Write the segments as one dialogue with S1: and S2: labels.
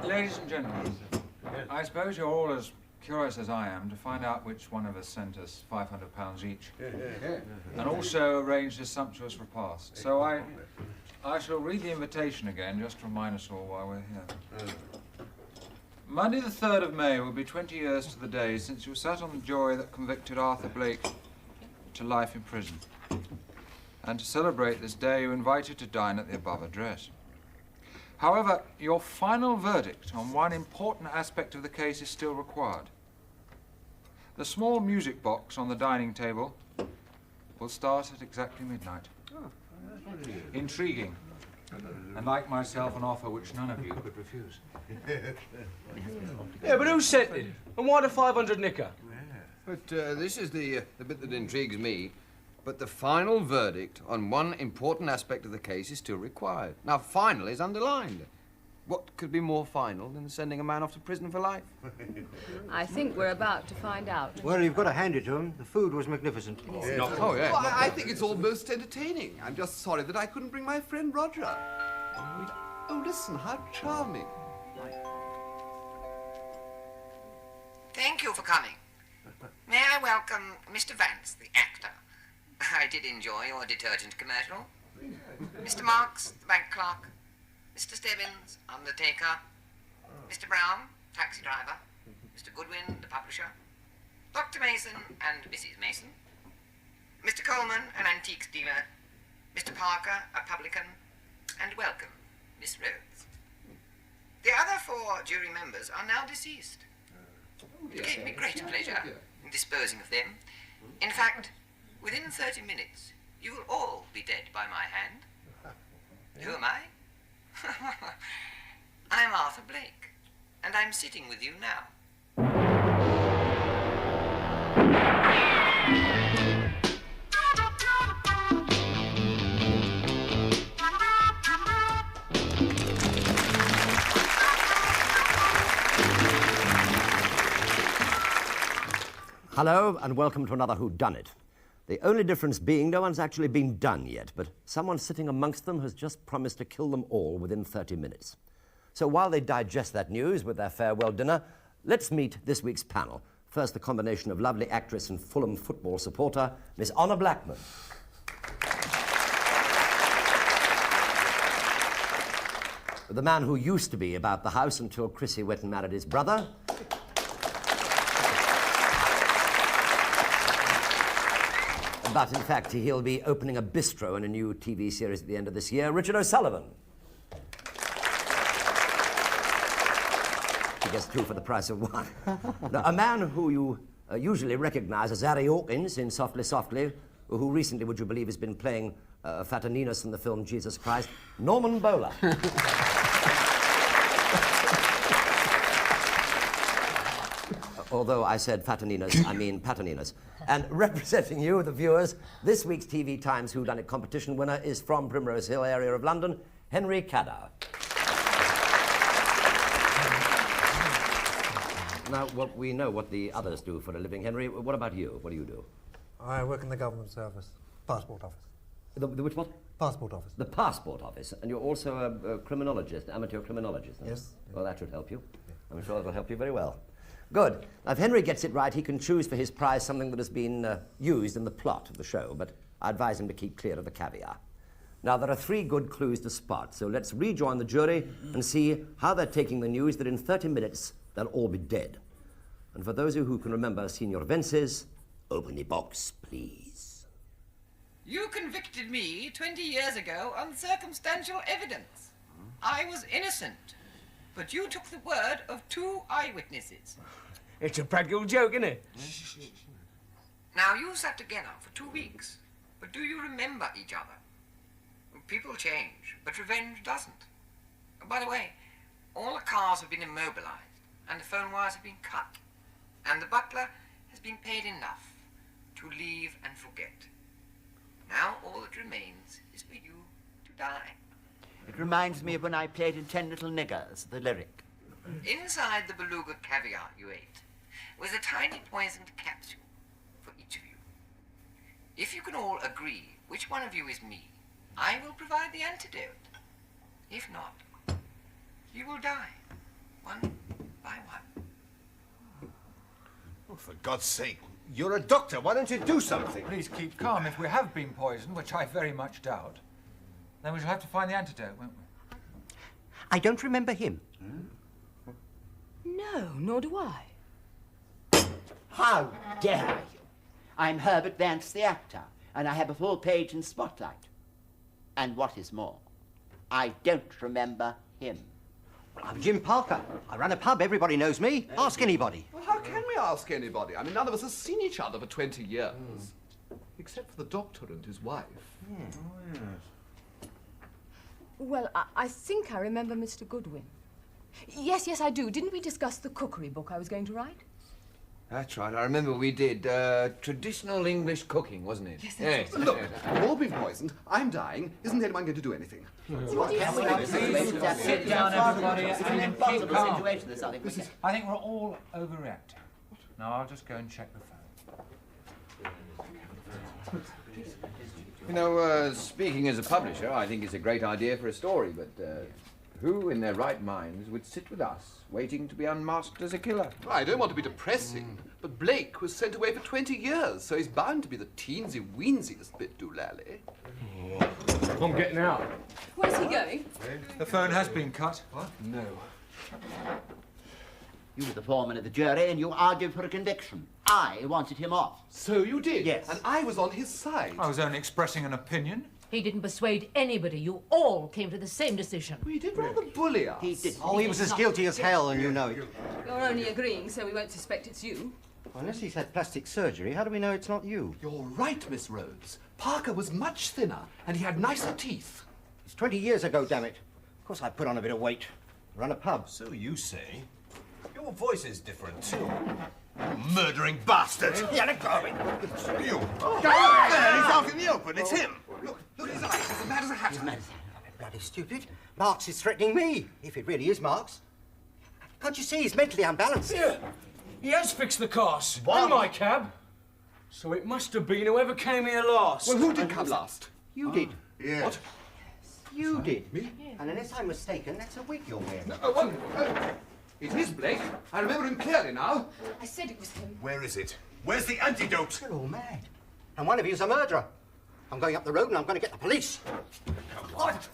S1: Ladies and gentlemen, I suppose you're all as curious as I am to find out which one of us sent us £500 each, and also arrange this sumptuous repast. So I shall read the invitation again, just to remind us all why we're here. Monday the 3rd of May will be 20 years to the day since you sat on the jury that convicted Arthur Blake to life in prison. And to celebrate this day, you invited to dine at the above address. However, your final verdict on one important aspect of the case is still required. The small music box on the dining table will start at exactly midnight. Intriguing, and like myself, an offer which none of you could refuse.
S2: Yeah, but who sent it? And why the 500 nicker?
S3: But this is the bit that intrigues me. But the final verdict on one important aspect of the case is still required. Now, final is underlined. What could be more final than sending a man off to prison for life?
S4: I think we're about to find out.
S5: Well, you've got to hand it to him. The food was magnificent.
S3: Oh, yeah.
S6: Well, I think it's all most entertaining. I'm just sorry that I couldn't bring my friend Roger. Oh, listen, how charming.
S7: Thank you for coming. May I welcome Mr. Vance, the actor. I did enjoy your detergent commercial. Mr. Marks, the bank clerk. Mr. Stebbins, undertaker. Mr. Brown, taxi driver. Mr. Goodwin, the publisher. Dr. Mason and Mrs. Mason. Mr. Coleman, an antiques dealer. Mr. Parker, a publican. And welcome, Miss Rhodes. The other 4 jury members are now deceased. It gave me great pleasure in disposing of them. In fact, within 30 minutes, you will all be dead by my hand. Who am I? I'm Arthur Blake, and I'm sitting with you now.
S5: Hello, and welcome to another Whodunnit. The only difference being no one's actually been done yet, but someone sitting amongst them has just promised to kill them all within 30 minutes. So while they digest that news with their farewell dinner, let's meet this week's panel. First, the combination of lovely actress and Fulham football supporter, Miss Honor Blackman. The man who used to be about the house until Chrissy went and married his brother. But in fact, he'll be opening a bistro in a new TV series at the end of this year, Richard O'Sullivan. He gets 2 for the price of 1. Now, a man who you usually recognize as Harry Hawkins in Softly Softly, who recently, would you believe, has been playing Fataninus in the film Jesus Christ, Norman Bowler. Although I said Fataninus, I mean Pataninus. And representing you, the viewers, this week's TV Times Whodunnit competition winner is from Primrose Hill area of London, Henry Caddow. Now, we know what the others do for a living. Henry, what about you? What do you do?
S8: I work in the government service, passport office.
S5: The which what?
S8: Passport office.
S5: The passport office. And you're also a criminologist, amateur criminologist.
S8: Yes.
S5: Well, that should help you.
S8: Yeah.
S5: I'm sure that'll help you very well. Good. Now, if Henry gets it right, he can choose for his prize something that has been used in the plot of the show, but I advise him to keep clear of the caviar. Now, there are 3 good clues to spot, so let's rejoin the jury and see how they're taking the news that in 30 minutes they'll all be dead. And for those of you who can remember Senior Vences, open the box, please.
S7: You convicted me 20 years ago on circumstantial evidence. I was innocent, but you took the word of 2 eyewitnesses.
S2: It's a practical joke, isn't it?
S7: Now, you sat together for 2 weeks, but do you remember each other? People change, but revenge doesn't. By the way, all the cars have been immobilized, and the phone wires have been cut, and the butler has been paid enough to leave and forget. Now all that remains is for you to die.
S9: It reminds me of when I played in 10 Little Niggers, the lyric.
S7: Inside the beluga caviar you ate was a tiny poisoned capsule for each of you. If you can all agree which one of you is me, I will provide the antidote. If not, you will die, one by one.
S10: Oh, for God's sake, you're a doctor. Why don't you do something?
S1: Please keep calm. If we have been poisoned, which I very much doubt, then we shall have to find the antidote, won't we?
S11: I don't remember him.
S4: No, nor do I.
S9: How dare you? I'm Herbert Vance, the actor, and I have a full page in Spotlight. And what is more, I don't remember him.
S11: I'm Jim Parker. I run a pub. Everybody knows me. Ask anybody.
S6: Well, how can we ask anybody? I mean, none of us have seen each other for 20 years. Except for the doctor and his wife.
S4: Well, I think I remember Mr. Goodwin. Yes, I do. Didn't we discuss the cookery book I was going to write?
S3: That's right. I remember we did traditional English cooking, wasn't it?
S4: Yes.
S6: Look, we've all been poisoned. I'm dying. Isn't anyone going to do anything?
S1: Sit down, everybody, and then keep calm.
S9: Situation
S1: I think we're all overreacting. Now, I'll just go and check the phone.
S3: You know, speaking as a publisher, I think it's a great idea for a story, but who in their right minds would sit with us, waiting to be unmasked as a killer?
S6: Well, I don't want to be depressing, but Blake was sent away for 20 years, so he's bound to be the teensy-weensiest bit doolally.
S2: I'm getting out.
S4: Where's he going?
S1: The phone has been cut.
S6: What? No.
S9: You were the foreman of the jury, and you argued for a conviction. I wanted him off.
S6: So you did?
S9: Yes.
S6: And I was on his side.
S1: I was only expressing an opinion.
S12: He didn't persuade anybody. You all came to the same decision.
S6: We did rather bully us.
S9: He did.
S11: Oh, he was as guilty as hell, and you know it.
S4: You're only agreeing, so we won't suspect it's you.
S11: Unless he's had plastic surgery, how do we know it's not you?
S6: You're right, Miss Rhodes. Parker was much thinner, and he had nicer teeth.
S11: It's 20 years ago, damn it. Of course I put on a bit of weight. Run a pub.
S10: So you say. Your voice is different, too. You murdering bastard! Yeah, let go of it. You. Go there, he's out in the open. It's him.
S6: Look at his eyes. He's as mad as a hatter.
S11: Bloody stupid. Marx is threatening me, if it really is Marx. Can't you see he's mentally unbalanced?
S2: Yeah. He has fixed the cars. And my cab. So it must have been whoever came here last.
S6: Well, who did come last?
S11: You did.
S10: Yeah.
S6: What?
S11: You did. Me? And unless I'm mistaken, that's a wig you're wearing.
S6: It is Blake. I remember him clearly now.
S4: I said it was him.
S10: Where is it? Where's the antidote?
S11: You're all mad. And one of you's a murderer. I'm going up the road and I'm going to get the police.
S1: What?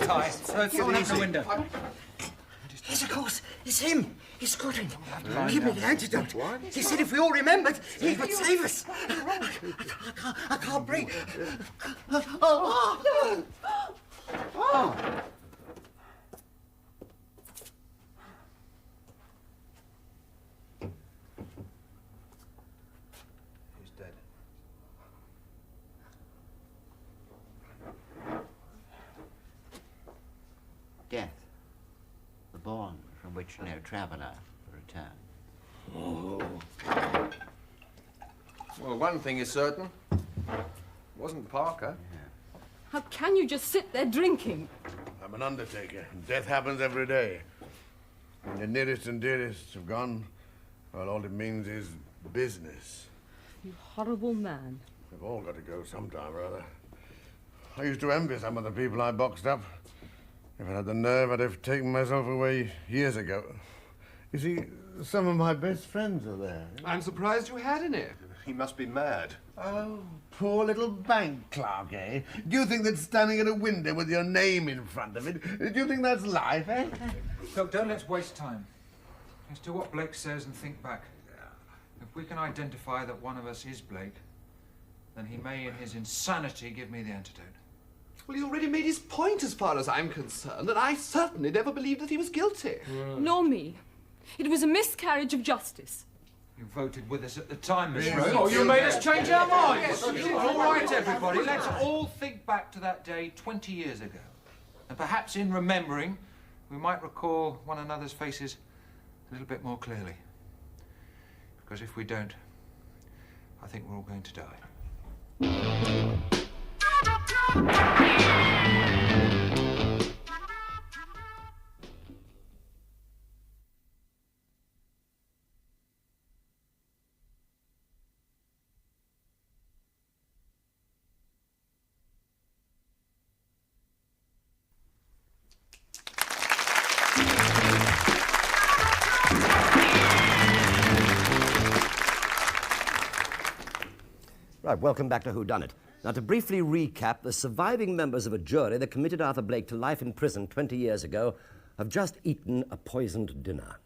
S1: Tie. Throw through the window.
S11: Yes, of course. It's him. It's Goodwin. Give me the antidote. What? He said if we all remembered, he would save us. I can't breathe. Oh.
S10: He's dead.
S9: Death. The bourne from which no traveller will return.
S3: Well, one thing is certain. It wasn't Parker.
S4: How can you just sit there drinking?
S13: I'm an undertaker. Death happens every day. When your nearest and dearest have gone, well, all it means is business.
S4: You horrible man.
S13: We've all got to go sometime or other. I used to envy some of the people I boxed up. If I had the nerve, I'd have taken myself away years ago. You see, some of my best friends are there.
S6: I'm surprised you had any.
S10: He must be mad.
S13: Oh, poor little bank clerk, eh? Do you think that standing at a window with your name in front of it, do you think that's life, eh?
S1: Look, don't let's waste time. Let's do what Blake says and think back. If we can identify that one of us is Blake, then he may, in his insanity, give me the antidote.
S6: Well, he's already made his point as far as I'm concerned, and I certainly never believed that he was guilty.
S4: Nor me. It was a miscarriage of justice.
S1: You voted with us at the time, Miss
S2: Yeah.
S1: Rhodes.
S2: Oh, you made us change our minds.
S1: All right, everybody, let's all think back to that day 20 years ago. And perhaps in remembering, we might recall one another's faces a little bit more clearly. Because if we don't, I think we're all going to die.
S5: Right, welcome back to Whodunnit. Now, to briefly recap, the surviving members of a jury that committed Arthur Blake to life in prison 20 years ago have just eaten a poisoned dinner.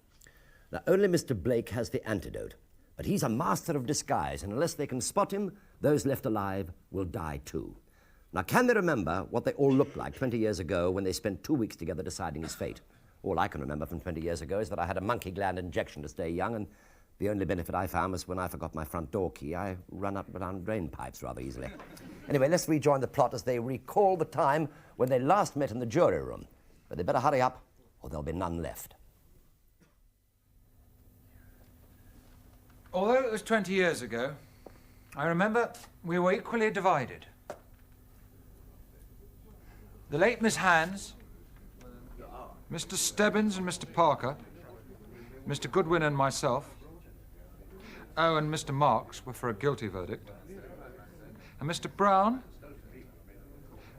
S5: Now, only Mr. Blake has the antidote, but he's a master of disguise, and unless they can spot him, those left alive will die too. Now, can they remember what they all looked like 20 years ago when they spent 2 weeks together deciding his fate? All I can remember from 20 years ago is that I had a monkey gland injection to stay young, and the only benefit I found was when I forgot my front door key, I ran up and down drain pipes rather easily. Anyway, let's rejoin the plot as they recall the time when they last met in the jury room. But they better hurry up, or there'll be none left.
S1: Although it was 20 years ago, I remember we were equally divided. The late Miss Hands, Mr. Stebbins and Mr. Parker, Mr. Goodwin and myself, oh, and Mr. Marks were for a guilty verdict. And Mr. Brown,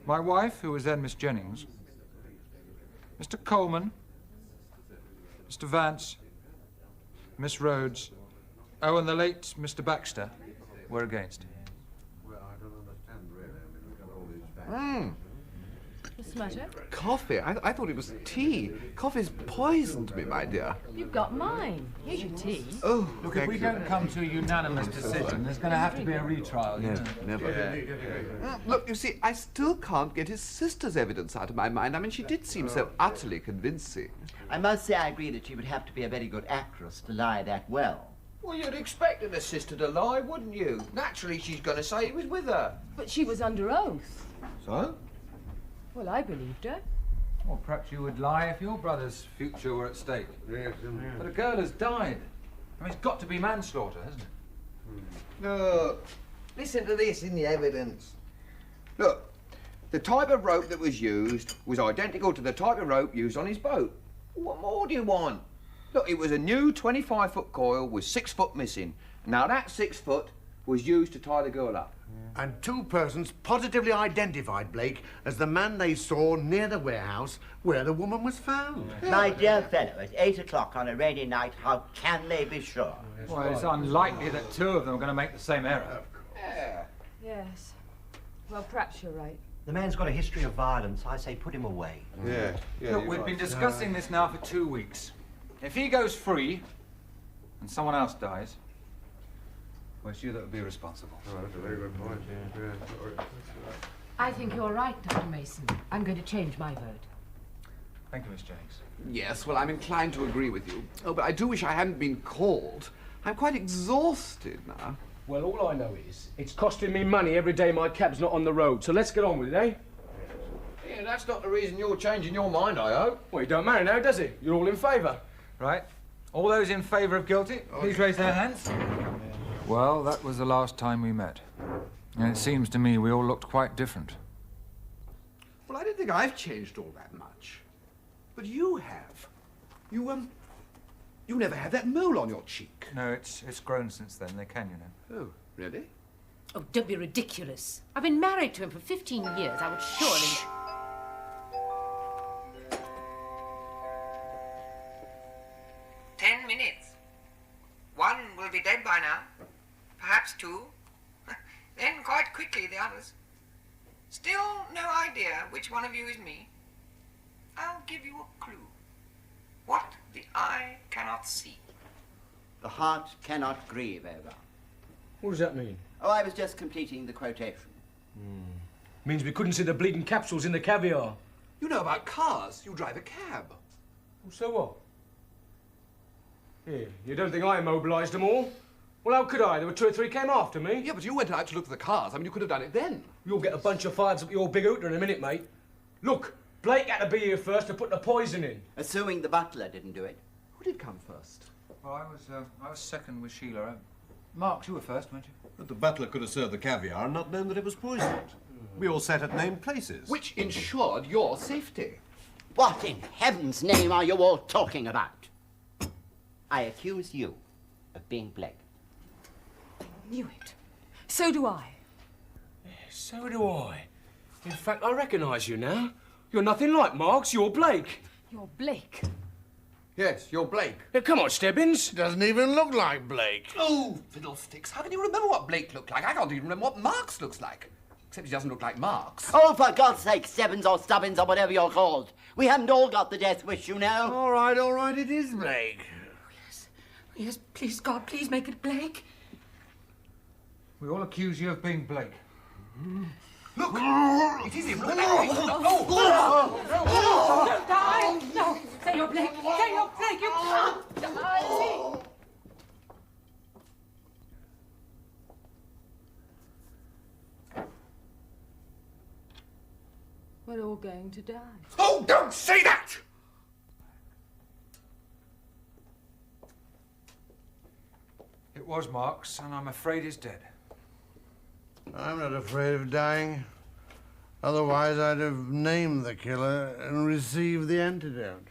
S1: my wife, who was then Miss Jennings, Mr. Coleman, Mr. Vance, Miss Rhodes, oh, and the late Mr. Baxter were against.
S13: Well, I don't understand, really. I mean, we've got all these facts.
S12: What's the matter?
S6: Coffee? I thought it was tea. Coffee's poison to me, my dear.
S12: You've got mine. Here's your tea.
S6: Oh,
S1: look, if we don't come to a unanimous decision, there's going to have to be a retrial, you know.
S6: Never. Look, you see, I still can't get his sister's evidence out of my mind. I mean, she did seem so utterly convincing.
S9: I must say I agree that she would have to be a very good actress to lie that well.
S3: Well, you'd expect her sister to lie, wouldn't you? Naturally, she's going to say he was with her.
S4: But she was under oath.
S3: So?
S4: Well, I believed her.
S1: Or perhaps you would lie if your brother's future were at stake.
S13: Yes,
S1: But a girl has died. I mean, it's got to be manslaughter, hasn't it?
S3: Look, listen to this in the evidence. Look, the type of rope that was used was identical to the type of rope used on his boat. What more do you want? Look, it was a new 25-foot coil with 6 foot missing. Now that 6 foot was used to tie the girl up.
S13: And 2 persons positively identified Blake as the man they saw near the warehouse where the woman was found.
S9: My dear fellow, at 8 o'clock on a rainy night, how can they be sure?
S1: Well, it's unlikely that 2 of them are going to make the same error.
S3: Yeah.
S4: Yes. Well, perhaps you're right.
S11: The man's got a history of violence. I say put him away.
S13: Yeah.
S1: Look, we've been discussing this now for 2 weeks. If he goes free and someone else dies, well, it's you that would be responsible.
S13: Oh, that's a very good point.
S12: I think you're right, Dr. Mason. I'm going to change my vote.
S1: Thank you, Miss Jennings.
S6: Yes, well, I'm inclined to agree with you. Oh, but I do wish I hadn't been called. I'm quite exhausted now.
S2: Well, all I know is it's costing me money every day my cab's not on the road. So let's get on with it, eh?
S3: Yeah, that's not the reason you're changing your mind, I hope.
S2: Well, it don't matter now, does it? You're all in favour.
S1: Right. All those in favour of guilty, please raise their hands. Well, that was the last time we met. And it seems to me we all looked quite different.
S6: Well, I don't think I've changed all that much. But you have. You never had that mole on your cheek.
S1: No, it's grown since then. They can, you know.
S6: Oh, really?
S12: Oh, don't be ridiculous. I've been married to him for 15 years. I would surely...
S7: 10 minutes. 1 will be dead by now. Perhaps 2. Then quite quickly the others. Still no idea which one of you is me. I'll give you a clue. What the eye cannot see.
S9: The heart cannot grieve over.
S2: What does that mean?
S9: Oh, I was just completing the quotation.
S2: Means we couldn't see the bleeding capsules in the caviar.
S6: You know about cars. You drive a cab.
S2: Well, so what? Here, you don't think I immobilised them all? Well, how could I? There were 2 or 3 came after me.
S6: Yeah, but you went out to look for the cars. I mean, you could have done it then.
S2: You'll get a bunch of fives up your big hooter in a minute, mate. Look, Blake had to be here first to put the poison in.
S9: Assuming the butler didn't do it.
S6: Who did come first?
S1: Well, I was second with Sheila. Mark, you were first, weren't you?
S10: But the butler could have served the caviar and not known that it was poisoned. We all sat at named places.
S6: Which ensured your safety.
S9: What in heaven's name are you all talking about? I accuse you of being Blake.
S4: I knew it. So do I.
S2: So do I. In fact, I recognise you now. You're nothing like Marks, you're Blake.
S4: You're Blake.
S3: Yes, you're Blake.
S2: Come on, Stebbins.
S13: Doesn't even look like Blake.
S6: Oh, fiddlesticks. How can you remember what Blake looked like? I can't even remember what Marx looks like. Except he doesn't look like Marx.
S9: Oh, for God's sake, Stebbins or Stubbins or whatever you're called. We haven't all got the death wish, you know.
S13: All right, it is Blake.
S12: Yes, please, God, please make it Blake.
S1: We all accuse you of being Blake.
S6: Look! It is him. Look at
S12: Don't die! No! Say you're Blake! Say you're Blake! You can't die!
S4: We're all going to die.
S6: Oh, don't say that!
S1: It was Marx, and I'm afraid he's dead.
S13: I'm not afraid of dying. Otherwise, I'd have named the killer and received the antidote.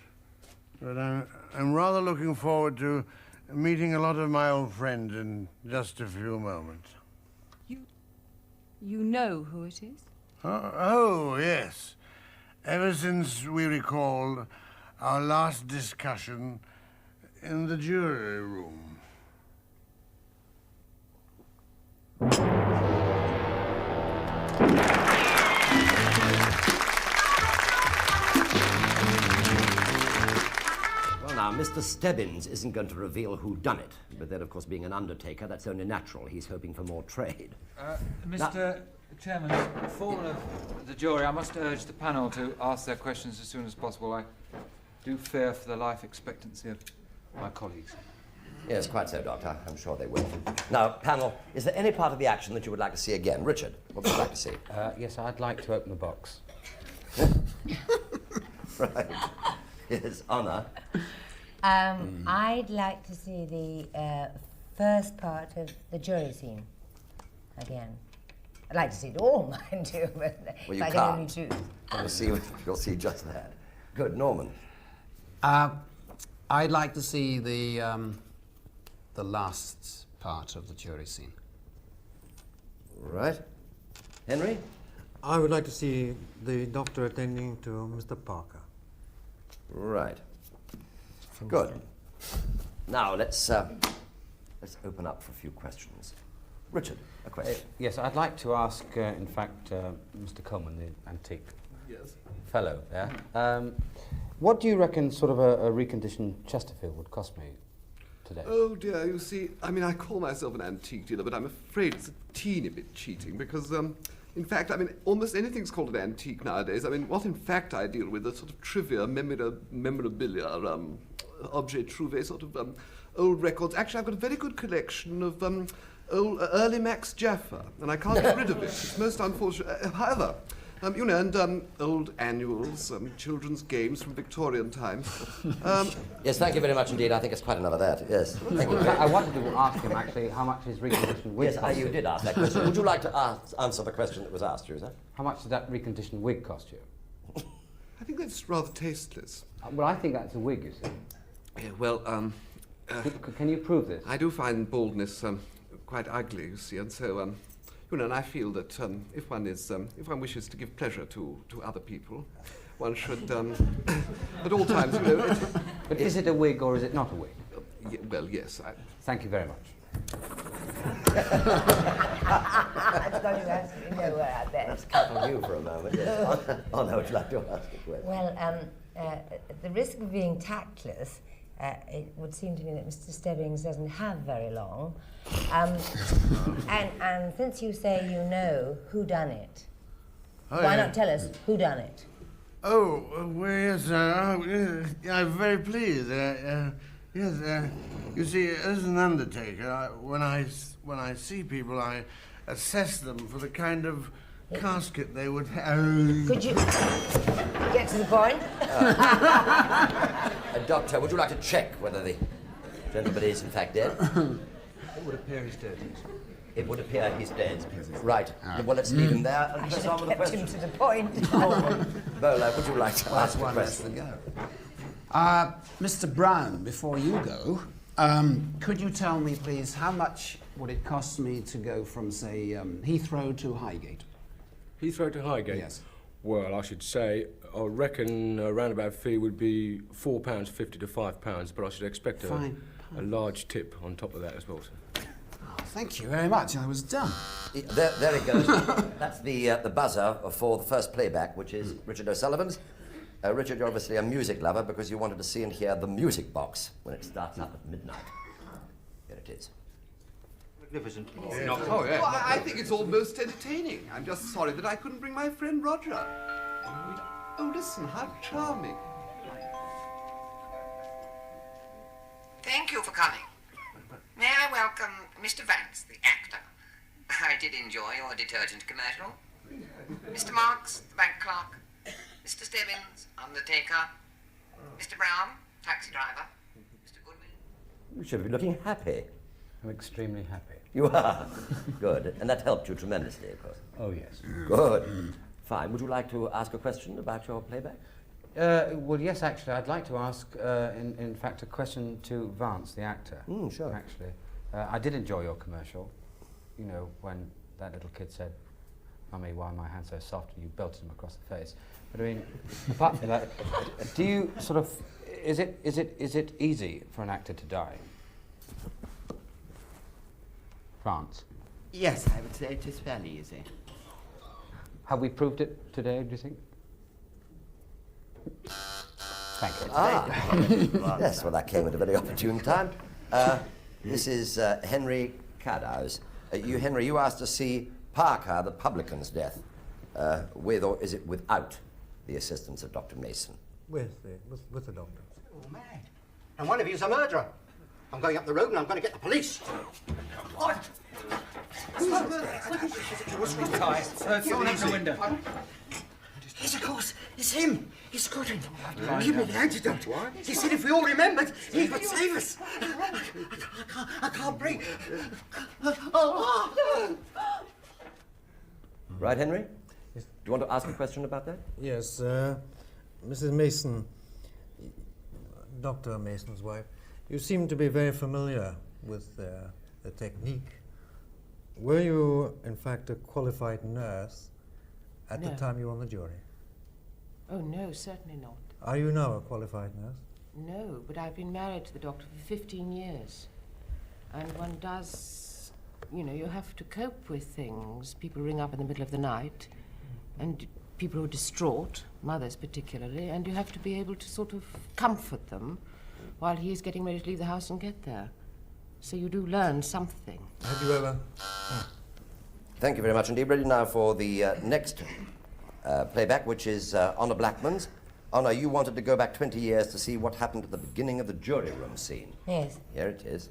S13: But I'm rather looking forward to meeting a lot of my old friends in just a few moments.
S4: You know who it is?
S13: Oh, yes. Ever since we recalled our last discussion in the jury room.
S5: Well, now, Mr. Stebbins isn't going to reveal who done it, but then, of course, being an undertaker, that's only natural. He's hoping for more trade.
S1: Mr. Chairman, foreman of the jury, I must urge the panel to ask their questions as soon as possible. I do fear for the life expectancy of my colleagues.
S5: Yes, quite so, Doctor. I'm sure they will. Now, panel, is there any part of the action that you would like to see again? Richard, what would you like to see?
S14: Yes, I'd like to open the box.
S5: Right. Yes, Honor.
S15: I'd like to see the first part of the jury scene again. I'd like to see it all, mind you, but
S5: Well,
S15: if
S5: you
S15: I
S5: can't.
S15: can only choose.
S5: You'll see just that. Good, Norman.
S16: I'd like to see the last part of the jury scene.
S5: Right. Henry?
S8: I would like to see the doctor attending to Mr. Parker.
S5: Right. Good. Now, let's open up for a few questions. Richard, a question.
S14: Yes, I'd like to ask, in fact, Mr. Coleman, the antique fellow there, what do you reckon sort of a reconditioned Chesterfield would cost me today?
S17: Oh dear, you see, I mean, I call myself an antique dealer, but I'm afraid it's a teeny bit cheating because, in fact, I mean, almost anything's called an antique nowadays. I mean, what in fact I deal with are sort of trivia, memorabilia, objet trouvé, sort of old records. Actually, I've got a very good collection of old early Max Jaffa, and I can't get rid of it. It's most unfortunate. However, you know, and old annuals, children's games from Victorian times.
S5: Yes, thank you very much indeed. I think it's quite enough of that. Yes. Thank you.
S14: I wanted to ask him, actually, how much his reconditioned wig cost
S5: you did ask that question. Would you like to answer the question that was asked you, sir?
S14: How much did that reconditioned wig cost you?
S17: I think that's rather tasteless.
S14: Well, I think that's a wig, you see.
S17: Yeah, well,
S14: can you prove this?
S17: I do find baldness quite ugly, you see, and so, you know, and I feel that if one wishes to give pleasure to other people, one should, at all times, you know...
S14: But is it a wig or is it not a wig?
S17: Well, yes,
S14: Thank you very much.
S15: I've got you absolutely nowhere, I bet.
S5: Let's cut on you for a moment. Yes. Oh, no, would you like to ask a question?
S15: Well, at the risk of being tactless, it would seem to me that Mr. Stebbings doesn't have very long. And since you say you know who done it, why not tell us who done it?
S13: Oh, well, yes, I'm very pleased. Yes, you see, as an undertaker, when I see people, I assess them for the kind of casket they would have.
S15: Could you get to the point?
S5: Doctor, would you like to check whether the gentleman is in fact dead?
S1: It would appear he's dead.
S5: It would appear he's dead. Right. Well, let's leave him there and
S15: I
S5: press
S15: should
S5: on
S15: have
S5: with the
S15: kept him
S5: question.
S15: to the point.
S5: Bola, would you like to ask a
S16: one less
S5: question?
S16: to go. Mr. Brown, before you go, could you tell me, please, how much would it cost me to go from, say, Heathrow to Highgate?
S2: Heathrow to Highgate?
S16: Yes.
S2: Well, I should say, I reckon a roundabout fee would be £4.50 to £5, but I should expect a large tip on top of that as well, sir.
S16: Oh, thank you very much. I was done.
S5: There it goes. That's the buzzer for the first playback, which is Richard O'Sullivan's. Richard, you're obviously a music lover because you wanted to see and hear the music box when it starts up at midnight. Here it is.
S6: Magnificent.
S17: Oh, yeah. Well, I think it's all most entertaining. I'm just sorry that I couldn't bring my friend Roger. Oh, listen, how charming.
S7: Thank you for coming. May I welcome Mr. Vance, the actor? I did enjoy your detergent commercial. Mr. Marks, the bank clerk. Mr. Stebbins, undertaker. Mr. Brown, taxi driver. Mr. Goodwin.
S5: You should be looking happy.
S14: I'm extremely happy.
S5: You are? Good. And that helped you tremendously, of course.
S14: Oh, yes.
S5: Good. Fine. Would you like to ask a question about your playback?
S14: Well, yes, actually, I'd like to ask, in fact, a question to Vance, the actor.
S5: Sure.
S14: Actually. I did enjoy your commercial. You know, when that little kid said, "Mummy, why are my hands so soft?" and you belted him across the face. But I mean, apart from that, do you sort of... Is it easy for an actor to die? Vance?
S9: Yes, I would say it is fairly easy.
S14: Have we proved it today, do you think? Thank you.
S5: Yes, well, that came at a very opportune time. This is Henry Cadow's. Henry, you asked to see Parker, the publican's death, with or is it without the assistance of Dr. Mason?
S8: With the doctor.
S11: Oh, mad. And one of you's a murderer. I'm going up the road and I'm going to get the police. What?
S1: What's wrong, Ty? Someone open the window.
S11: Yes, of course. It's him. He's Goodwin. Give me the antidote. What? He said if we all remembered, he would save us. I can't breathe.
S5: Right, Henry? Yes. Do you want to ask a question about that?
S8: Yes, Mrs. Mason, Dr. Mason's wife, you seem to be very familiar with the technique. Were you, in fact, a qualified nurse at the time you were on the jury?
S18: Oh, no, certainly not.
S8: Are you now a qualified nurse?
S18: No, but I've been married to the doctor for 15 years. And one does, you know, you have to cope with things. People ring up in the middle of the night, and people who are distraught, mothers particularly, and you have to be able to sort of comfort them while he's getting ready to leave the house and get there. So you do learn something.
S8: Have you ever...
S5: Thank you very much indeed. Ready now for the next playback, which is Honor Blackman's. Honor, you wanted to go back 20 years to see what happened at the beginning of the jury room scene.
S15: Yes.
S5: Here it is.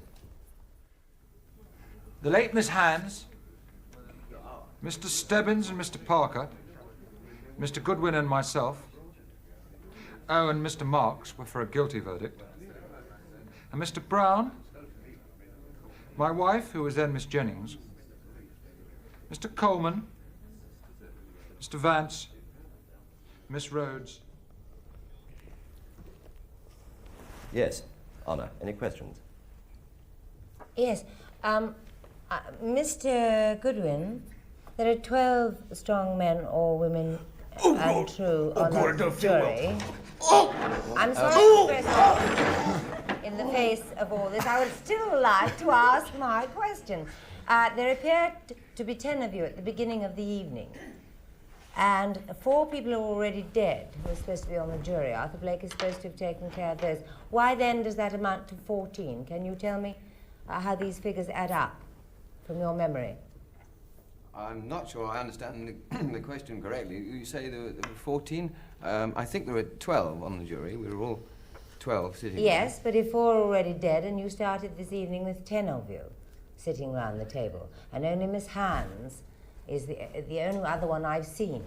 S1: The late Miss Hands, Mr. Stebbins and Mr. Parker, Mr. Goodwin and myself, and Mr. Marks were for a guilty verdict. And Mr. Brown, my wife, who was then Miss Jennings, Mr. Coleman, Mr. Vance, Miss Rhodes.
S5: Yes, Honor. Any questions?
S15: Yes. Mr. Goodwin, there are 12 strong men or women and true on the jury. I'm sorry to press in the face of all this. I would still like to ask my question. There appeared to be 10 of you at the beginning of the evening, and 4 people are already dead who are supposed to be on the jury. Arthur Blake is supposed to have taken care of those. Why then does that amount to 14? Can you tell me how these figures add up from your memory?
S3: I'm not sure I understand the question correctly. You say there were 14? I think there were 12 on the jury. We were all 12 sitting
S15: Yes, but if 4 are already dead and you started this evening with 10 of you sitting round the table, and only Miss Hands is the only other one I've seen.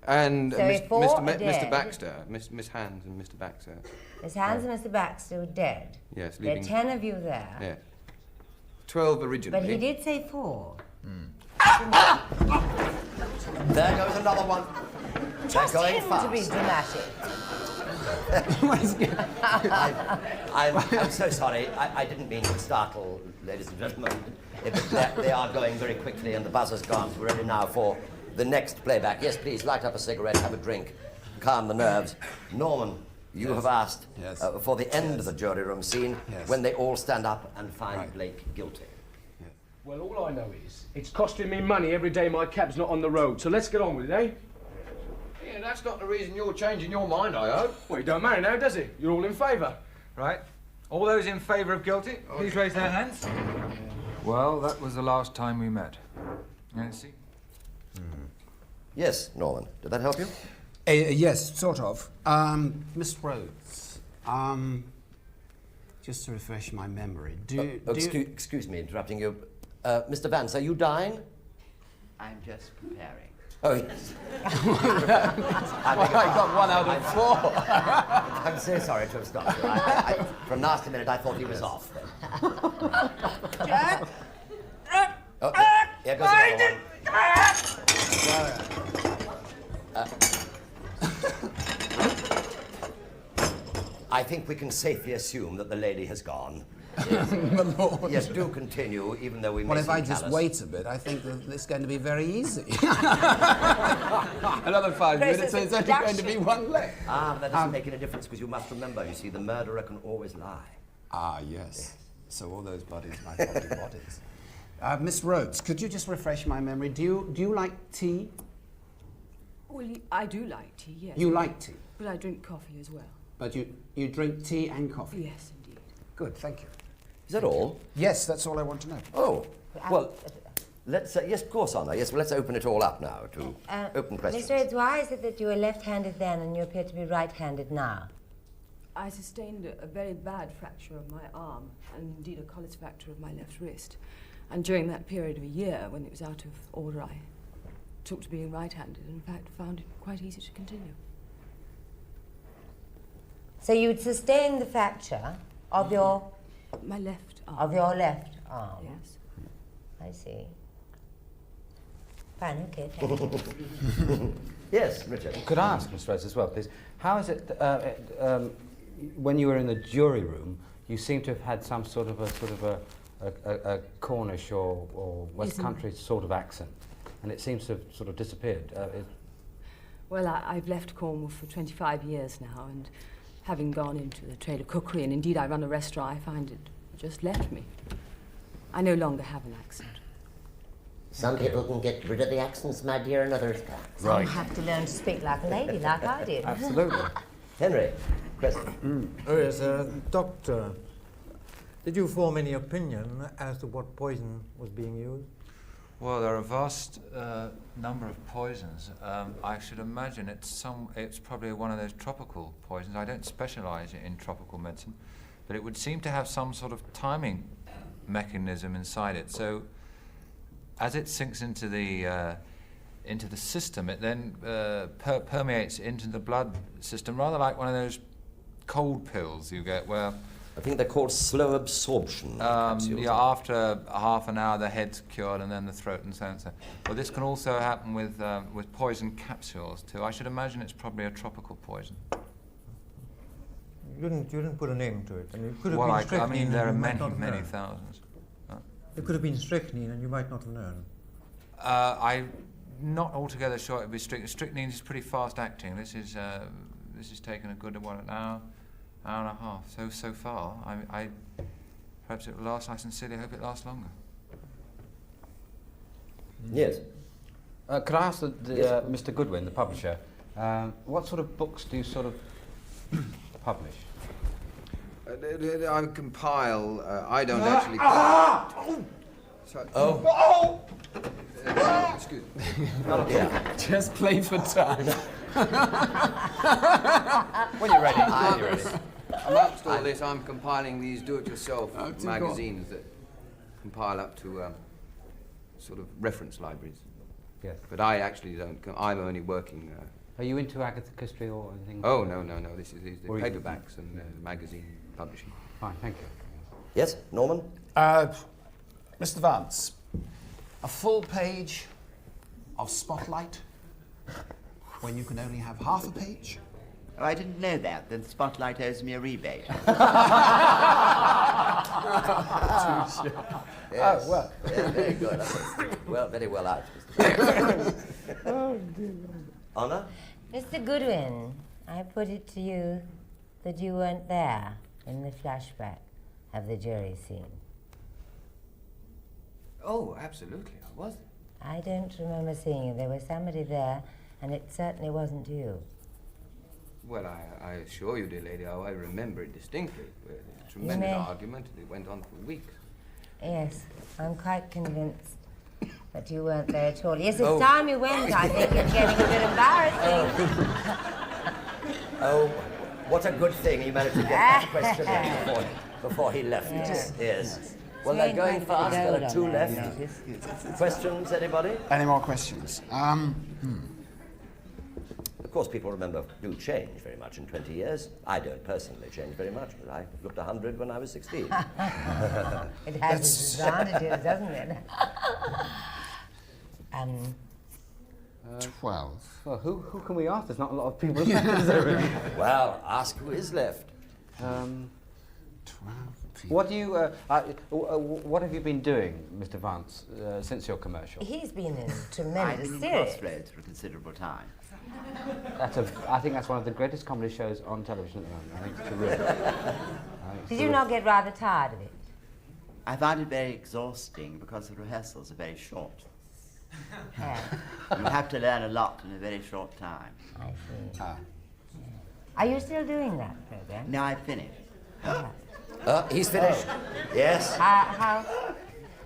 S3: And
S15: So if 4 are
S3: Mr.
S15: dead-
S3: Baxter, Miss Hands and Mr. Baxter.
S15: Miss Hands and Mr. Baxter are dead.
S3: Yes,
S15: There are
S3: leaving...
S15: 10 of you there.
S3: Yes. 12 originally.
S15: But he did say 4.
S5: There goes another one.
S15: Just
S5: They're going
S15: him
S5: fast.
S15: to be dramatic.
S5: I'm so sorry. I didn't mean to startle, ladies and gentlemen. They are going very quickly, and the buzzer's gone. We're ready now for the next playback. Yes, please, light up a cigarette, have a drink, calm the nerves. Norman, you have asked for the end of the jury room scene when they all stand up and find Blake guilty.
S2: Well, all I know is it's costing me money every day my cab's not on the road, so let's get on with it, eh?
S3: Yeah, that's not the reason you're changing your mind, I hope.
S2: Well, it don't matter now, does it? You're all in favour.
S1: Right. All those in favour of guilty, please raise their hands. Well, that was the last time we met. See?
S5: Yes, Norman. Did that help you?
S16: Yes, sort of. Miss Rhodes, just to refresh my memory,
S5: excuse me, interrupting you. Mr. Vance, are you dying?
S9: I'm just preparing.
S5: Oh, yes.
S9: I got 1 out of 4.
S5: I'm so sorry to have stopped you. For a nasty minute, I thought he was off.
S12: Jack?
S5: Oh, here goes another one. I think we can safely assume that the lady has gone.
S16: My lord.
S5: Yes, do continue, even though we may
S16: Well, if
S5: seem
S16: I just
S5: callous.
S16: wait a bit, I think that it's going to be very easy.
S3: Another 5 minutes, and it's only going to be one left.
S5: Ah, but that doesn't make any difference, because you must remember, you see, the murderer can always lie.
S16: Ah, yes. So all those bodies might not be bodies. Miss Rhodes, could you just refresh my memory? Do you like tea?
S4: Well, I do like tea, yes.
S16: You like tea?
S4: But I drink coffee as well.
S16: But you drink tea and coffee?
S4: Yes, indeed.
S16: Good, thank you.
S5: Is that all?
S16: Yes, that's all I want to know.
S5: Oh, well, let's, yes, of course, Honor. Yes, well, let's open it all up now to open questions.
S15: Miss Rhodes, why is it that you were left-handed then and you appear to be right-handed now?
S4: I sustained a very bad fracture of my arm, and indeed a Colles fracture of my left wrist. And during that period of a year, when it was out of order, I took to being right-handed, and in fact found it quite easy to continue.
S15: So you'd sustained the fracture of your...
S4: My left arm.
S15: Of your left arm?
S4: Yes.
S15: I see. Fine, okay, thank you.
S5: Yes, Richard.
S14: Could I ask, Miss Rhodes, as well, please, how is it, when you were in the jury room, you seem to have had some sort of a Cornish or West Country sort of accent, and it seems to have sort of disappeared.
S4: Well, I've left Cornwall for 25 years now, and having gone into the trade of cookery, and indeed I run a restaurant, I find it just left me. I no longer have an accent.
S5: Some people can get rid of the accents, my dear, and others can't.
S15: Some have to learn to speak like a lady, like I did.
S14: Absolutely.
S5: Henry, question.
S8: Oh, yes, Doctor, did you form any opinion as to what poison was being used?
S1: Well, there are a vast number of poisons. I should imagine it's probably one of those tropical poisons. I don't specialise in tropical medicine, but it would seem to have some sort of timing mechanism inside it. So, as it sinks into the system, it then permeates into the blood system, rather like one of those cold pills you get where...
S5: I think they're called slow absorption capsules.
S1: Yeah, after half an hour the head's cured and then the throat and so on. Well, this can also happen with poison capsules too. I should imagine it's probably a tropical poison.
S8: You didn't put a name to it. I mean, it could have
S1: Well,
S8: been strychnine.
S1: I mean, there are
S8: and you might not have
S1: many
S8: known.
S1: thousands.
S8: It could have been strychnine, and you might not have known.
S1: I'm not altogether sure it would be strychnine. Strychnine is pretty fast acting. This is taken a good an hour and a half. So far, I perhaps it will last. I sincerely hope it lasts longer.
S5: Yes.
S14: Could I ask Mr. Goodwin, the publisher, what sort of books do you sort of publish?
S3: I compile. I don't actually. Sorry.
S5: Oh.
S3: Excuse me.
S16: Just play for time.
S3: When you're ready. When you're ready. Amongst all this, I'm compiling these do-it-yourself magazines that compile up to sort of reference libraries.
S14: Yes.
S3: But I actually don't. I'm only working.
S14: Are you into Agatha Christie or anything?
S3: Oh no. This is the
S14: Or you-
S3: paperbacks and magazine publishing.
S14: Fine, thank you.
S5: Yes, Norman?
S16: Mr. Vance, a full page of Spotlight when you can only have half a page?
S9: Oh, I didn't know that. Then Spotlight owes me a rebate.
S5: Yes.
S14: Oh, well.
S5: Yeah, very good. Well, very well out, Mr.
S15: Oh,
S5: dear. Honor?
S15: Mr. Goodwin, I put it to you that you weren't there in the flashback of the jury scene.
S3: Oh, absolutely, I wasn't.
S15: I don't remember seeing you. There was somebody there, and it certainly wasn't you.
S3: Well, I assure you, dear lady, I remember it distinctly. We had a tremendous
S15: may-
S3: argument, and it went on for weeks.
S15: Yes, I'm quite convinced that you weren't there at all. Yes, it's
S5: Oh.
S15: time you went. I think it's getting a bit embarrassing.
S5: Oh, what a good thing you managed to get that question in before he left us. Yes. Well, they're going fast. There are 2 left. Questions, anybody?
S16: Any more questions?
S5: Of course, people do change very much in 20 years. I don't personally change very much, but I looked 100 when I was 16.
S15: It has its advantages, doesn't it?
S16: 12.
S14: Well, who can we ask? There's not a lot of people left, is there really?
S5: Well, ask who is left.
S16: 12 people.
S14: What do you, what have you been doing, Mr. Vance, since your commercial?
S15: He's been in
S9: I've
S15: tremendous
S9: been in
S15: series.
S9: Crossroads for a considerable time.
S14: I think that's one of the greatest comedy shows on television at the moment. I think it's terrific.
S15: Did you not get rather tired of it?
S9: I find it very exhausting because the rehearsals are very short. You have to learn a lot in a very short time.
S15: I see. Are you still doing that program?
S9: No, I finished.
S5: He's finished. Yes.
S15: How?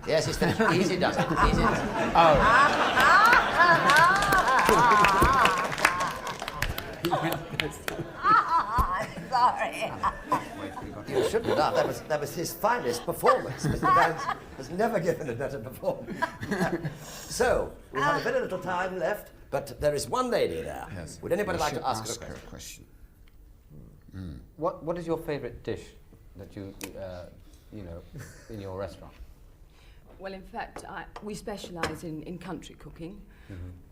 S5: Yes, he's finished. Easy does it. Easy does it.
S15: Sorry.
S5: You shouldn't laugh. That was his finest performance. Mr. Vance has never given a better performance. So, we have very little time left, but there is one lady there.
S16: Yes.
S5: Would anybody
S16: We
S5: like
S16: should
S5: to ask
S16: her
S5: her
S16: a question?
S14: What is your favourite dish that you know, in your restaurant?
S4: Well, in fact, we specialise in country cooking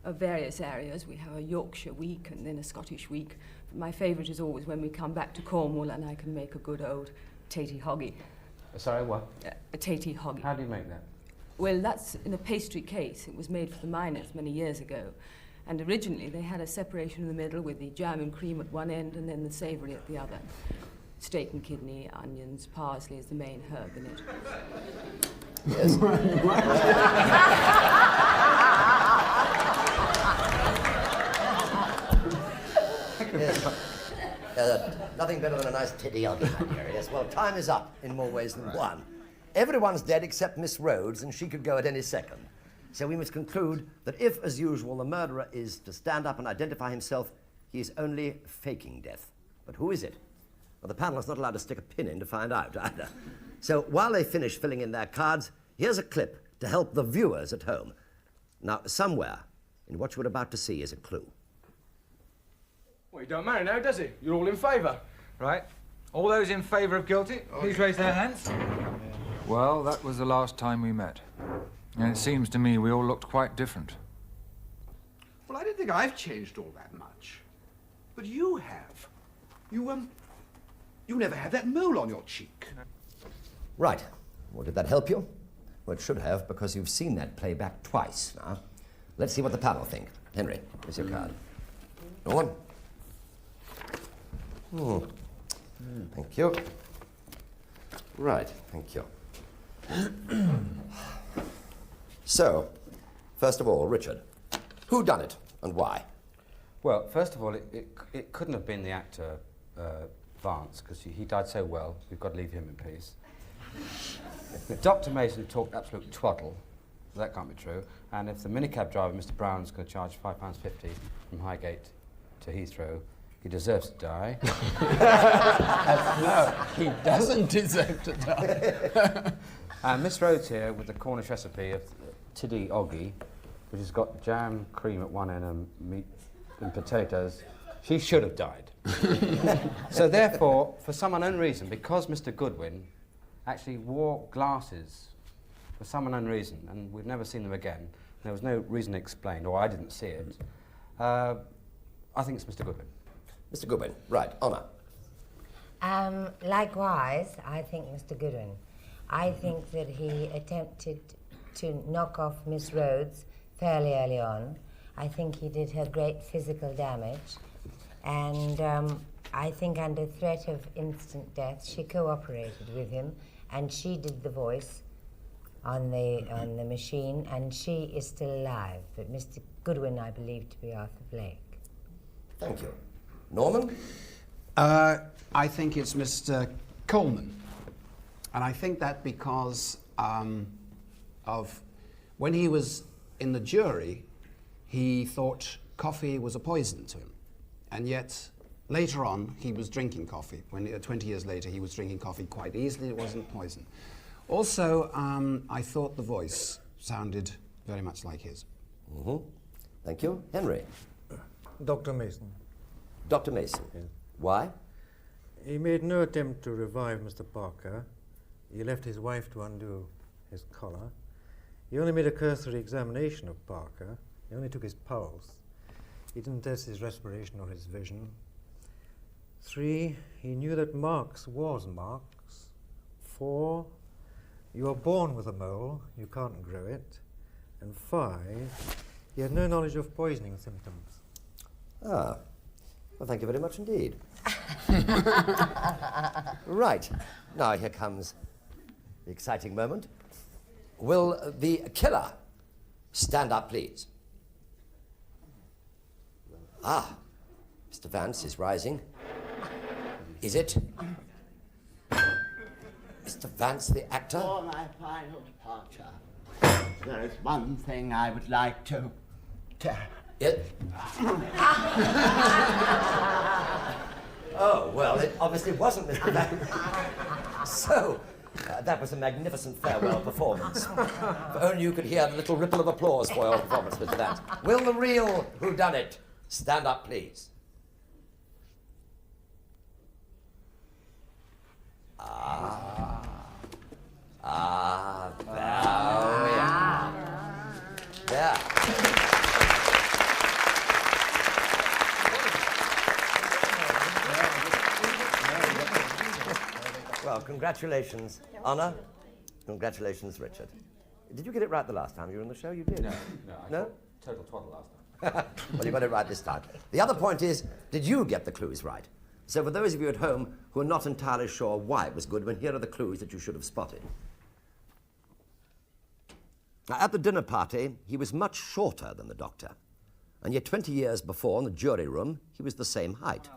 S4: of various areas. We have a Yorkshire week and then a Scottish week. My favourite is always when we come back to Cornwall and I can make a good old tatey hoggy.
S14: Sorry, what?
S4: A tatey hoggy.
S14: How do you make that?
S4: Well, that's in a pastry case. It was made for the miners many years ago. And originally they had a separation in the middle with the jam and cream at one end and then the savoury at the other. Steak and kidney, onions, parsley is the main herb in it.
S5: Yes. Yes. Nothing better than a nice titty argument here. Yes, well, time is up in more ways than one. Everyone's dead except Miss Rhodes, and she could go at any second. So we must conclude that if, as usual, the murderer is to stand up and identify himself, he is only faking death. But who is it? Well, the panel is not allowed to stick a pin in to find out either. So while they finish filling in their cards, here's a clip to help the viewers at home. Now, somewhere in what you're about to see is a clue.
S1: Well, he don't matter now, does he? You're all in favour. Right. All those in favour of guilty, please raise their hands. Well, that was the last time we met. And it seems to me we all looked quite different.
S6: Well, I don't think I've changed all that much. But you have. You never had that mole on your cheek.
S5: Right. Well, did that help you? Well, it should have, because you've seen that playback twice now. Let's see what the panel think. Henry, here's your card. Norman? Thank you. Right, thank you. So, first of all, Richard, who done it and why?
S14: Well, first of all, it couldn't have been the actor Vance, because he died so well. We've got to leave him in peace. Dr. Mason talked absolute twaddle. That can't be true. And if the minicab driver, Mr. Brown's going to charge £5.50 from Highgate to Heathrow, he deserves to die.
S16: No, he doesn't deserve to die.
S14: And Miss Rhodes here with the Cornish recipe of tiddy oggy, which has got jam, cream at one end and meat and potatoes, she should have died. So therefore, for some unknown reason, because Mr. Goodwin actually wore glasses for some unknown reason, and we've never seen them again, there was no reason explained, or I didn't see it, I think it's Mr. Goodwin.
S5: Mr. Goodwin, right, honour.
S15: Likewise, I think Mr. Goodwin. I think that he attempted to knock off Miss Rhodes fairly early on. I think he did her great physical damage. And I think under threat of instant death, she cooperated with him, and she did the voice on the machine, and she is still alive. But Mr. Goodwin, I believe to be Arthur Blake.
S5: Thank you. Norman?
S16: I think it's Mr. Coleman. And I think that because of when he was in the jury, he thought coffee was a poison to him. And yet, later on, he was drinking coffee. 20 years later, he was drinking coffee quite easily. It wasn't poison. Also, I thought the voice sounded very much like his.
S5: Mm-hmm. Thank you. Henry?
S8: Dr. Mason.
S5: Dr. Mason?
S8: Yes.
S5: Why?
S8: He made no attempt to revive Mr. Parker. He left his wife to undo his collar. He only made a cursory examination of Parker. He only took his pulse. He didn't test his respiration or his vision. 3, he knew that Marx was Marx. 4, you are born with a mole, you can't grow it. And 5, he had no knowledge of poisoning symptoms.
S5: Ah, well, thank you very much indeed. Right, now here comes the exciting moment. Will the killer stand up, please? Ah, Mr. Vance is rising. Is it Mr. Vance, the actor?
S9: For my final departure, there is one thing I would like to tell.
S5: Oh, well, it obviously wasn't Mr. Vance. So, that was a magnificent farewell performance. If only you could hear the little ripple of applause for your performance, Mr. Vance. Will the real Whodunnit stand up, please? There. Well, congratulations, Honor. Congratulations, Richard. Did you get it right the last time you were on the show? You did? No?
S14: Total twaddle last time.
S5: Well, you got it right this time. The other point is, did you get the clues right? So for those of you at home who are not entirely sure why it was Goodwin, here are the clues that you should have spotted. Now, at the dinner party, he was much shorter than the doctor. And yet 20 years before, in the jury room, he was the same height.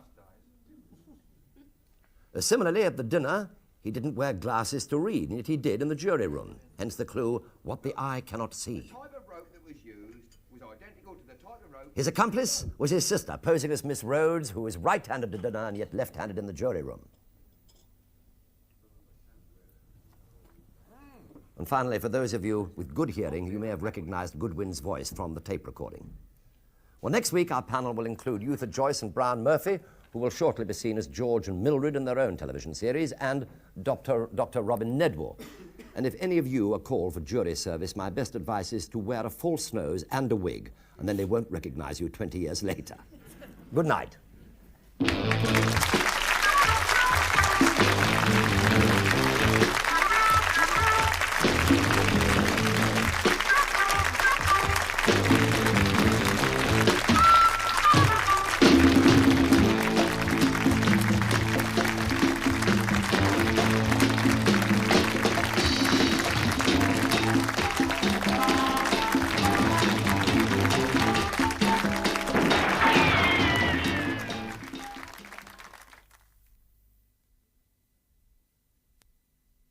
S5: Similarly, at the dinner, he didn't wear glasses to read, and yet he did in the jury room. Hence the clue, what the eye cannot see.
S3: The type of rope that was used was identical to the type of rope...
S5: His accomplice was his sister, posing as Miss Rhodes, who was right-handed at dinner and yet left-handed in the jury room. And finally, for those of you with good hearing, you may have recognized Goodwin's voice from the tape recording. Well, next week, our panel will include Eutha Joyce and Brian Murphy, who will shortly be seen as George and Mildred in their own television series, and Dr. Robin Nedwall. And if any of you are called for jury service, my best advice is to wear a false nose and a wig, and then they won't recognize you 20 years later. Good night.